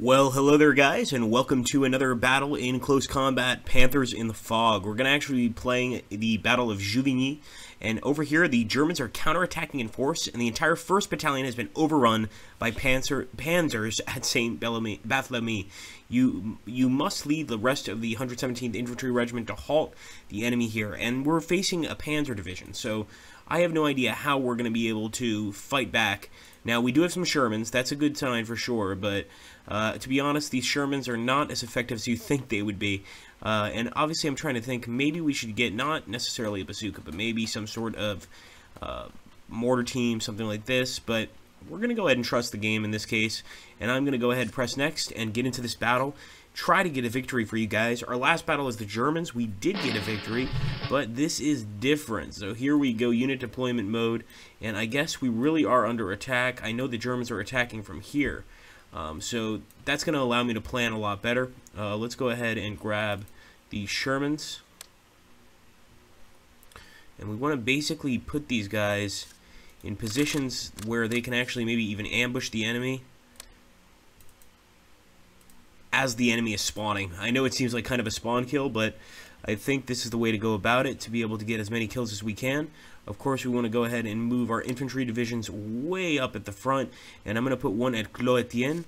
Well, hello there guys, and welcome to another battle in close combat, Panthers in the Fog. We're going to actually be playing the Battle of Juvigny, and over here the Germans are counterattacking in force, and the entire 1st Battalion has been overrun by Panthers at St. Barthélemy. You must lead the rest of the 117th Infantry Regiment to halt the enemy here, and we're facing a Panzer Division, so I have no idea how we're going to be able to fight back. Now, we do have some Shermans, that's a good sign for sure, but to be honest, these Shermans are not as effective as you think they would be. And obviously I'm trying to think, maybe we should get not necessarily a bazooka, but maybe some sort of mortar team, something like this, but we're going to go ahead and trust the game in this case, and I'm going to go ahead and press next and get into this battle. Try to get a victory for you guys. Our last battle is the Germans. We did get a victory, but this is different. So here we go, unit deployment mode, and I guess we really are under attack. I know the Germans are attacking from here, so that's going to allow me to plan a lot better. Let's go ahead and grab the Shermans, and we want to basically put these guys in positions where they can actually maybe even ambush the enemy as the enemy is spawning. I know it seems like kind of a spawn kill, but I think this is the way to go about it to be able to get as many kills as we can. Of course, we want to go ahead and move our infantry divisions way up at the front, and I'm going to put one at Clos-Étienne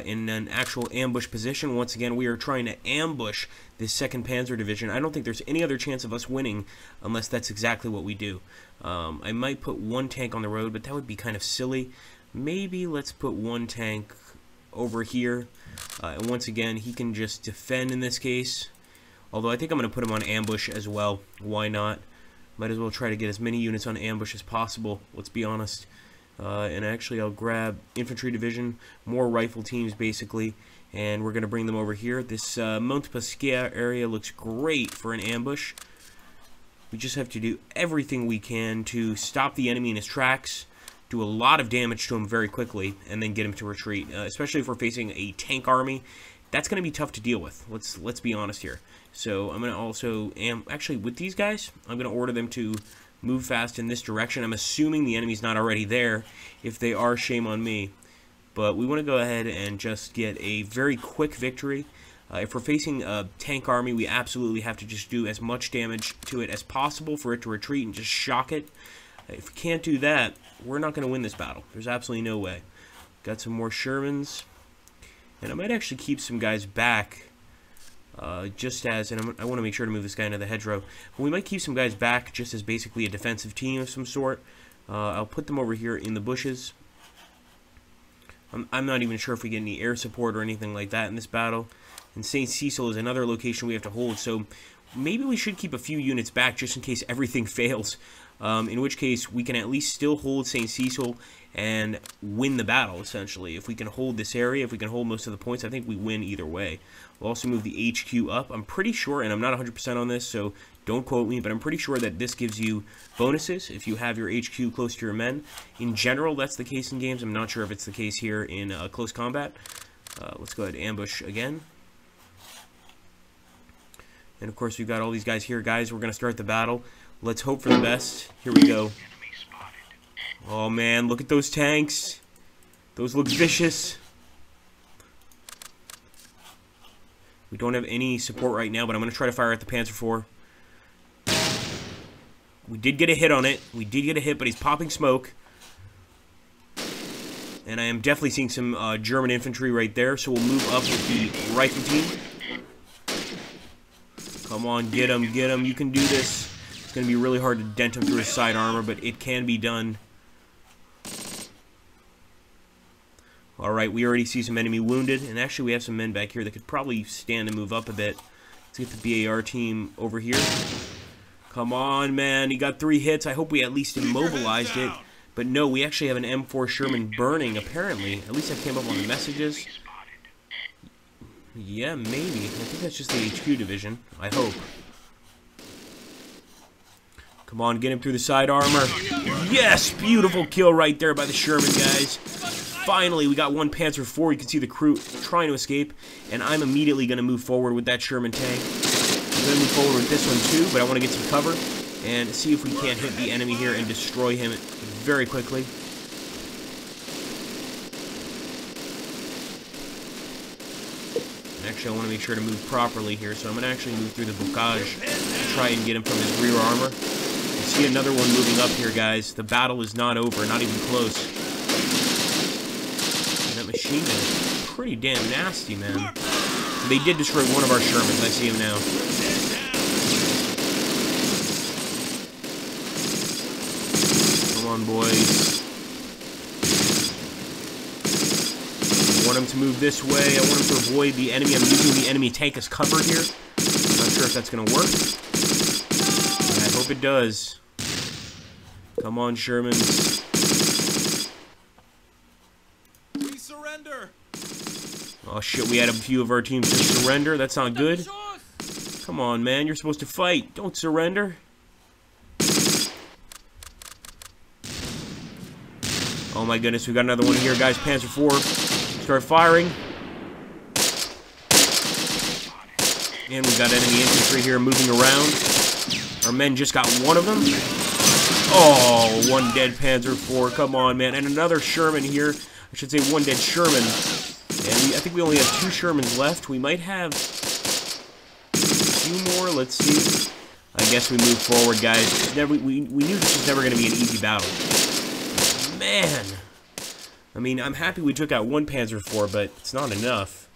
in an actual ambush position. Once again, we are trying to ambush this 2nd Panzer Division. I don't think there's any other chance of us winning unless that's exactly what we do. I might put one tank on the road, but that would be kind of silly. Maybe let's put one tank over here, and once again he can just defend in this case, although I think I'm going to put him on ambush as well. Why not? Might as well try to get as many units on ambush as possible, let's be honest. And actually I'll grab infantry division, more rifle teams basically, and we're going to bring them over here. This Montpesquier area looks great for an ambush. We just have to do everything we can to stop the enemy in his tracks, do a lot of damage to him very quickly, and then get him to retreat. Especially if we're facing a tank army, that's going to be tough to deal with. Let's be honest here. So I'm going to also actually with these guys, I'm going to order them to move fast in this direction. I'm assuming the enemy's not already there. If they are, shame on me. But we want to go ahead and just get a very quick victory. If we're facing a tank army, we absolutely have to just do as much damage to it as possible for it to retreat and just shock it. If we can't do that, we're not going to win this battle. There's absolutely no way. Got some more Shermans. And I might actually keep some guys back, just as, and I want to make sure to move this guy into the hedgerow. But we might keep some guys back just as basically a defensive team of some sort. I'll put them over here in the bushes. I'm not even sure if we get any air support or anything like that in this battle. And St. Cecil is another location we have to hold, so maybe we should keep a few units back just in case everything fails. In which case, we can at least still hold St. Cecil and win the battle, essentially. If we can hold this area, if we can hold most of the points, I think we win either way. We'll also move the HQ up. I'm pretty sure, and I'm not 100% on this, so don't quote me, but I'm pretty sure that this gives you bonuses if you have your HQ close to your men. In general, that's the case in games. I'm not sure if it's the case here in close combat. Let's go ahead and ambush again. And of course, we've got all these guys here. Guys, we're going to start the battle. Let's hope for the best. Here we go. Oh man, look at those tanks. Those look vicious. We don't have any support right now, but I'm going to try to fire at the Panzer IV. We did get a hit on it. We did get a hit, but he's popping smoke. And I am definitely seeing some German infantry right there, so we'll move up with the rifle team. Come on, get him, get him. You can do this. It's going to be really hard to dent him through his side armor, but it can be done. Alright, we already see some enemy wounded, and actually we have some men back here that could probably stand and move up a bit. Let's get the BAR team over here. Come on, man. He got 3 hits. I hope we at least immobilized it. But no, we actually have an M4 Sherman burning, apparently. At least I came up on the messages. Yeah, maybe. I think that's just the HQ division. I hope. Come on, get him through the side armor. Yes! Beautiful kill right there by the Sherman, guys. Finally, we got one Panzer IV. You can see the crew trying to escape. And I'm immediately going to move forward with that Sherman tank. I'm going to move forward with this one too, but I want to get some cover and see if we can't hit the enemy here and destroy him very quickly. Actually, I want to make sure to move properly here, so I'm going to actually move through the bocage to try and get him from his rear armor. I see another one moving up here, guys. The battle is not over, not even close. And that machine gun is pretty damn nasty, man. They did destroy one of our Shermans. I see him now. Come on, boys. I want him to move this way. I want him to avoid the enemy. I'm using the enemy tank as cover here. Not sure if that's going to work. I hope it does. Come on, Shermans. We surrender. Oh, shit. We had a few of our teams just surrender. That's not good. Come on, man. You're supposed to fight. Don't surrender. Oh, my goodness. We got another one here, guys. Panzer IV. Start firing. And we got enemy infantry here moving around. Our men just got one of them. Oh, one dead Panzer IV. Come on, man. And another Sherman here. I should say one dead Sherman. And I think we only have 2 Shermans left. We might have a few more. Let's see. I guess we move forward, guys. We knew this was never going to be an easy battle. Man. I mean, I'm happy we took out one Panzer IV, but it's not enough.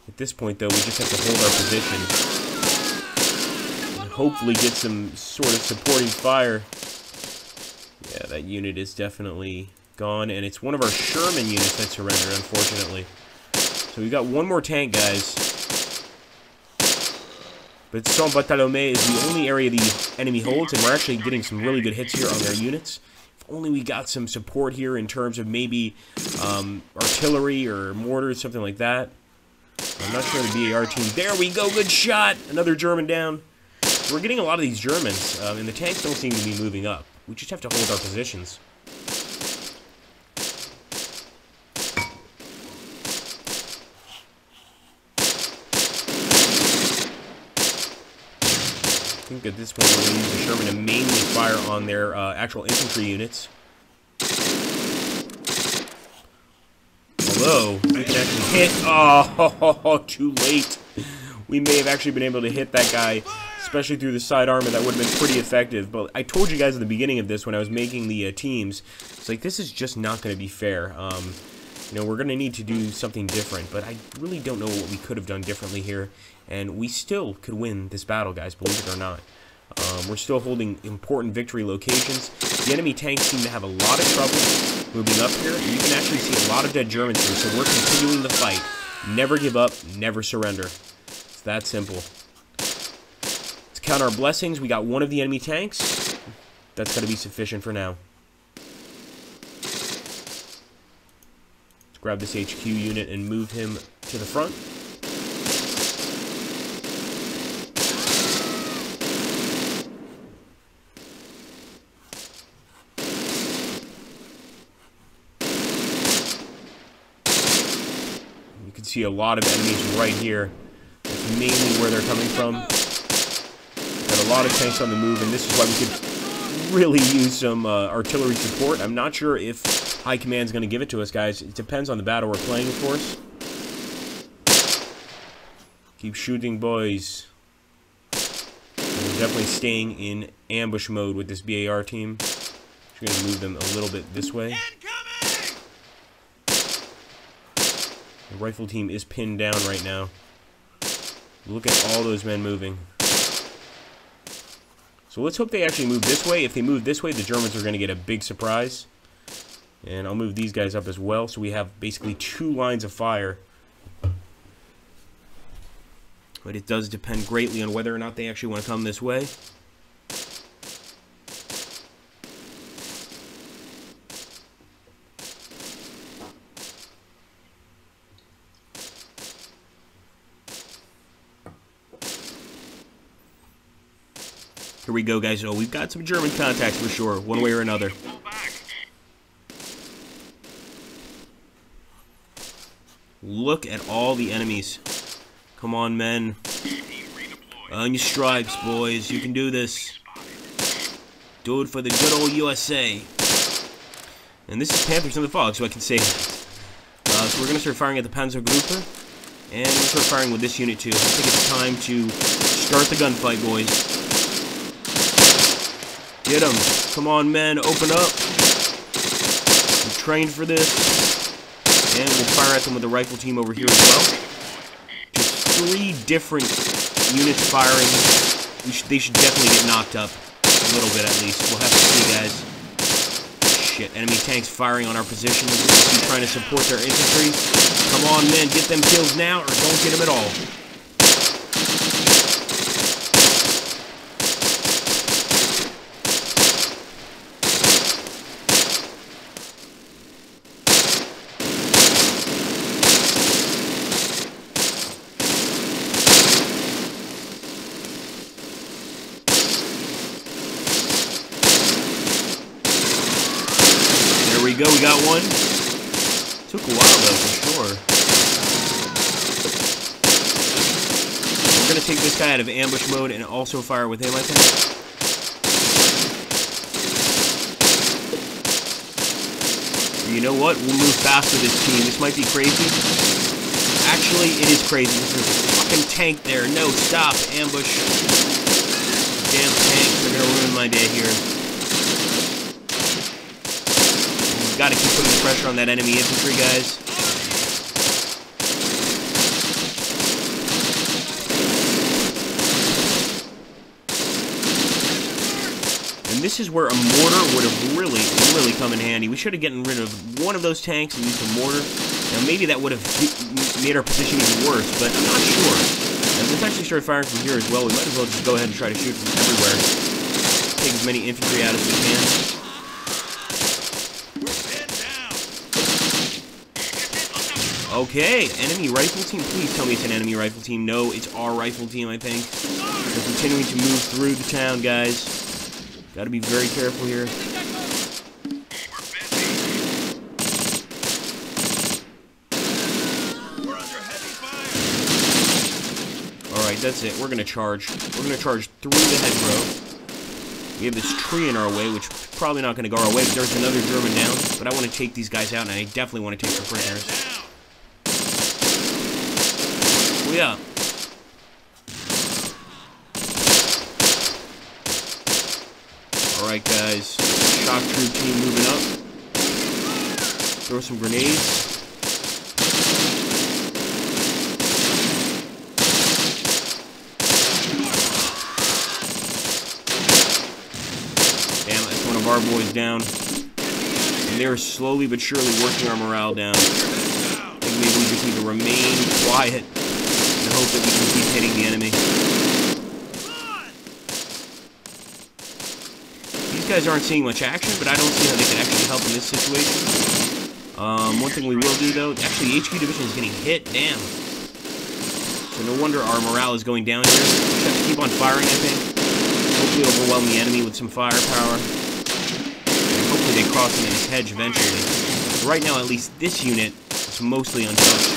At this point, though, we just have to hold our position. And hopefully get some sort of supporting fire. Yeah, that unit is definitely gone, and it's one of our Sherman units that surrendered, unfortunately. So we got one more tank, guys. But Saint-Barthélemy is the only area the enemy holds, and we're actually getting some really good hits here on their units. Only we got some support here in terms of maybe artillery or mortars, something like that. I'm not sure the BAR team. There we go, good shot! Another German down. We're getting a lot of these Germans, and the tanks don't seem to be moving up. We just have to hold our positions. I think at this point we're going to use the Sherman to mainly fire on their actual infantry units. Although, we can actually hit... Oh, too late. We may have actually been able to hit that guy, especially through the side armor. That would have been pretty effective. But I told you guys at the beginning of this when I was making the teams, it's like, this is just not going to be fair. You know, we're going to need to do something different, but I really don't know what we could have done differently here, and we still could win this battle, guys, believe it or not. We're still holding important victory locations. The enemy tanks seem to have a lot of trouble moving up here. You can actually see a lot of dead Germans here, so we're continuing the fight. Never give up, never surrender. It's that simple. Let's count our blessings. We got one of the enemy tanks. That's got to be sufficient for now. Grab this HQ unit and move him to the front. You can see a lot of enemies right here. That's mainly where they're coming from. Got a lot of tanks on the move, and this is why we could really use some artillery support. I'm not sure if High Command's going to give it to us, guys. It depends on the battle we're playing, of course. Keep shooting, boys. We're definitely staying in ambush mode with this BAR team. Just going to move them a little bit this way. The rifle team is pinned down right now. Look at all those men moving. So let's hope they actually move this way. If they move this way, the Germans are going to get a big surprise. And I'll move these guys up as well, so we have basically 2 lines of fire. But it does depend greatly on whether or not they actually want to come this way. Here we go, guys. Oh, we've got some German contacts for sure, one way or another. Look at all the enemies. Come on, men. On your stripes, boys. You can do this. Do it for the good old USA. And this is Panthers in the Fog, so I can say So we're going to start firing at the Panzergruppe, and we're going to start firing with this unit too. I think it's time to start the gunfight, boys. Get them. Come on, men. Open up. I'm trained for this. And we'll fire at them with the rifle team over here as well. Just 3 different units firing. They should definitely get knocked up. A little bit at least. We'll have to see, guys. Shit, enemy tanks firing on our positions. Keep trying to support their infantry. Come on, men, get them kills now, or don't get them at all. There we go, we got one. Took a while though, for sure. We're gonna take this guy out of ambush mode and also fire with him, I think. You know what? We'll move fast with this team. This might be crazy. Actually, it is crazy. There's a fucking tank there. No, stop. Ambush. Damn tanks. They're gonna ruin my day here. Got to keep putting the pressure on that enemy infantry, guys. And this is where a mortar would have really come in handy. We should have gotten rid of one of those tanks and used a mortar. Now, maybe that would have made our position even worse, but I'm not sure. And let's actually start firing from here as well. We might as well just go ahead and try to shoot from everywhere. Take as many infantry out as we can. Okay, enemy rifle team. Please tell me it's an enemy rifle team. No, it's our rifle team, I think. We're continuing to move through the town, guys. Gotta be very careful here. Alright, that's it. We're gonna charge. We're gonna charge through the hedgerow. We have this tree in our way, which is probably not gonna go our way, but there's another German down. But I want to take these guys out, and I definitely want to take their prisoners. Oh, yeah. Alright, guys. Shock troop team moving up. Throw some grenades. Damn, that's one of our boys down. And they're slowly but surely working our morale down. I think maybe we just need to remain quiet and hope that we can keep hitting the enemy. These guys aren't seeing much action, but I don't see how they can actually help in this situation. One thing we will do, though, actually, HQ Division is getting hit. Damn. So no wonder our morale is going down here. We just have to keep on firing, I think. Hopefully overwhelm the enemy with some firepower. And hopefully they cross into this hedge eventually. But right now, at least this unit is mostly untouched.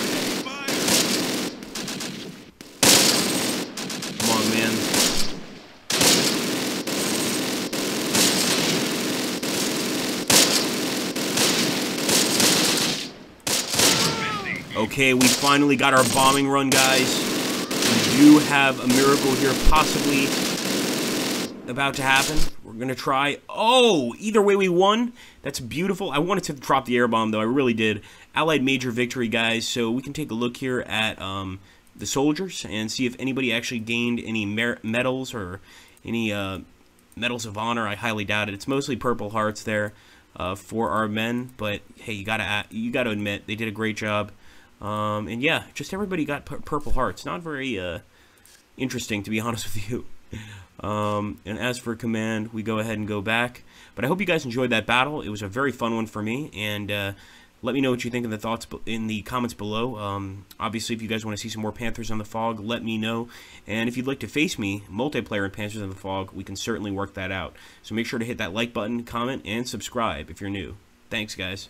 Come on, man. Okay, we finally got our bombing run, guys. We do have a miracle here possibly about to happen. We're going to try. Oh, either way we won. That's beautiful. I wanted to drop the air bomb, though. I really did. Allied major victory, guys. So we can take a look here at the soldiers and see if anybody actually gained any medals or any medals of honor. I highly doubt it. It's mostly Purple Hearts there for our men. But, hey, you gotta admit, they did a great job. And yeah, just everybody got Purple Hearts. Not very interesting, to be honest with you. And as for command, we go ahead and go back. But I hope you guys enjoyed that battle. It was a very fun one for me. And let me know what you think in the thoughts in the comments below. Obviously, if you guys want to see some more Panthers on the Fog, let me know. And if you'd like to face me, multiplayer in Panthers on the Fog, we can certainly work that out. So make sure to hit that like button, comment, and subscribe if you're new. Thanks, guys.